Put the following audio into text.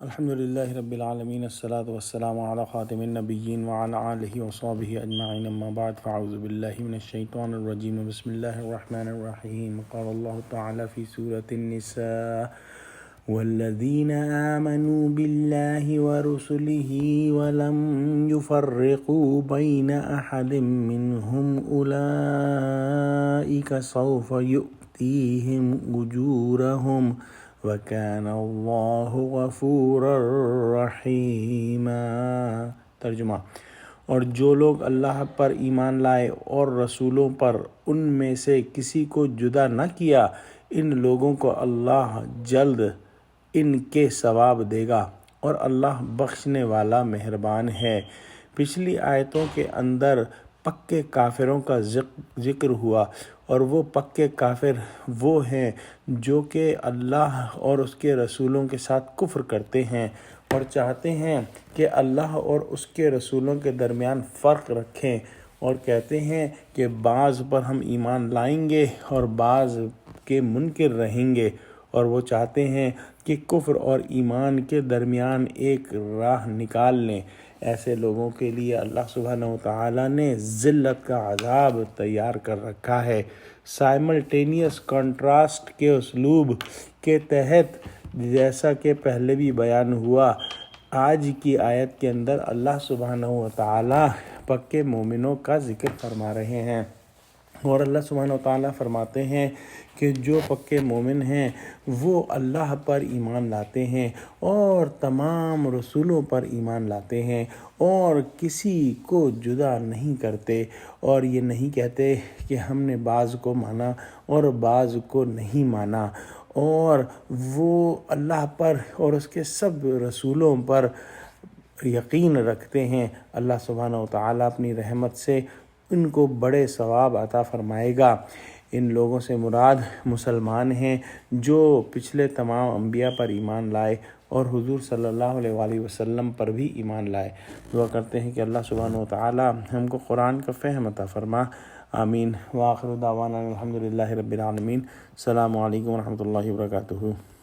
الحمد لله رب العالمين، الصلاة والسلام على خاتم النبيين وعلى آله وصحبه أجمعين، أما بعد، فأعوذ بالله من الشيطان الرجيم، بسم الله الرحمن الرحيم. قال الله تعالى في سورة النساء: والذين آمنوا بالله ورسله ولم يفرقوا بين أحد منهم أولئك سوف يؤتيهم أجورهم وَكَانَ اللَّهُ غَفُورًا رَحِيمًا۔ ترجمہ: اور جو لوگ اللہ پر ایمان لائے اور رسولوں پر ان میں سے کسی کو جدا نہ کیا، ان لوگوں کو اللہ جلد ان کے ثواب دے گا اور اللہ بخشنے والا مہربان ہے۔ پچھلی آیتوں کے اندر پکے کافروں کا ذکر ہوا، اور وہ پکے کافر وہ ہیں جو کہ اللہ اور اس کے رسولوں کے ساتھ کفر کرتے ہیں اور چاہتے ہیں کہ اللہ اور اس کے رسولوں کے درمیان فرق رکھیں، اور کہتے ہیں کہ بعض پر ہم ایمان لائیں گے اور بعض کے منکر رہیں گے، اور وہ چاہتے ہیں کہ کفر اور ایمان کے درمیان ایک راہ نکال لیں۔ ایسے لوگوں کے لیے اللہ سبحانہ وتعالیٰ نے ذلت کا عذاب تیار کر رکھا ہے۔ سائملٹینیس کنٹراسٹ کے اسلوب کے تحت، جیسا کہ پہلے بھی بیان ہوا، آج کی آیت کے اندر اللہ سبحانہ وتعالیٰ پکے مومنوں کا ذکر فرما رہے ہیں، اور اللہ سبحانہ وتعالیٰ فرماتے ہیں کہ جو پکے مومن ہیں وہ اللہ پر ایمان لاتے ہیں اور تمام رسولوں پر ایمان لاتے ہیں اور کسی کو جدا نہیں کرتے، اور یہ نہیں کہتے کہ ہم نے بعض کو مانا اور بعض کو نہیں مانا، اور وہ اللہ پر اور اس کے سب رسولوں پر یقین رکھتے ہیں۔ اللہ سبحانہ وتعالیٰ اپنی رحمت سے ان کو بڑے ثواب عطا فرمائے گا۔ ان لوگوں سے مراد مسلمان ہیں جو پچھلے تمام انبیاء پر ایمان لائے اور حضور صلی اللہ علیہ وآلہ وسلم پر بھی ایمان لائے۔ دعا کرتے ہیں کہ اللہ سبحانہ وتعالیٰ ہم کو قرآن کا فہم عطا فرما، آمین۔ وآخر دعوانا الحمد للہ رب العالمین۔ السلام علیکم ورحمۃ اللہ وبرکاتہ۔